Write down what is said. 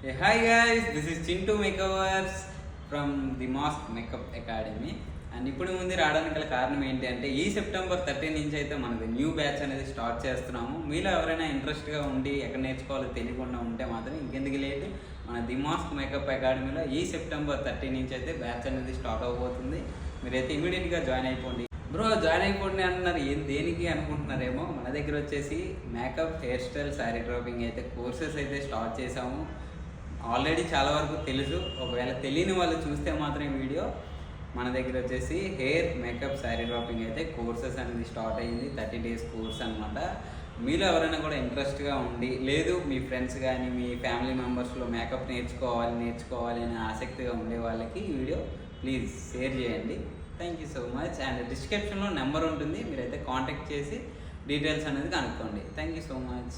Hey, hi guys, this is Chintu Makeovers from the Mosque Makeup Academy. And ఇప్పుడు ముందు రావడానికి గల కారణం ఏంటి అంటే ఈ సెప్టెంబర్ 13 నుంచి అయితే మనది న్యూ బ్యాచ్ అనేది స్టార్ట్ చేస్తున్నాము. మీలో ఎవరైనా ఇంట్రెస్ట్గా ఉండి ఎక్కడ నేర్చుకోవాలో తెలియకుండా ఉంటే మాత్రం ఇంకెందుకు లేట్ మన ది మాస్క్ మేకప్ అకాడమీలో ఈ సెప్టెంబర్ 13 నుంచి అయితే బ్యాచ్ అనేది స్టార్ట్ అవబోతుంది. మీరైతే ఇమీడియట్గా జాయిన్ అయిపోండి. బ్రో జాయిన్ అయిపోండి అంటున్నారు, ఏం దేనికి అనుకుంటున్నారేమో. మన దగ్గర వచ్చేసి makeup, hair style, sari dropping అయితే కోర్సెస్ అయితే స్టార్ట్ చేసాము. ఆల్రెడీ చాలా వరకు తెలుసు, ఒకవేళ తెలియని వాళ్ళు చూస్తే మాత్రం ఈ వీడియో. మన దగ్గర వచ్చేసి హెయిర్, మేకప్, శారీ డ్రాపింగ్ అయితే కోర్సెస్ అనేది స్టార్ట్ అయ్యింది. 30 days కోర్స్ అనమాట. మీలో ఎవరైనా కూడా ఇంట్రెస్ట్గా ఉండి, లేదు మీ ఫ్రెండ్స్ కానీ మీ ఫ్యామిలీ మెంబర్స్లో మేకప్ నేర్చుకోవాలి అనే ఆసక్తిగా ఉండే వాళ్ళకి ఈ వీడియో ప్లీజ్ షేర్ చేయండి. Thank you so much. And డిస్క్రిప్షన్లో నెంబర్ ఉంటుంది, మీరైతే కాంటాక్ట్ చేసి డీటెయిల్స్ అనేది కనుక్కోండి. Thank you so much.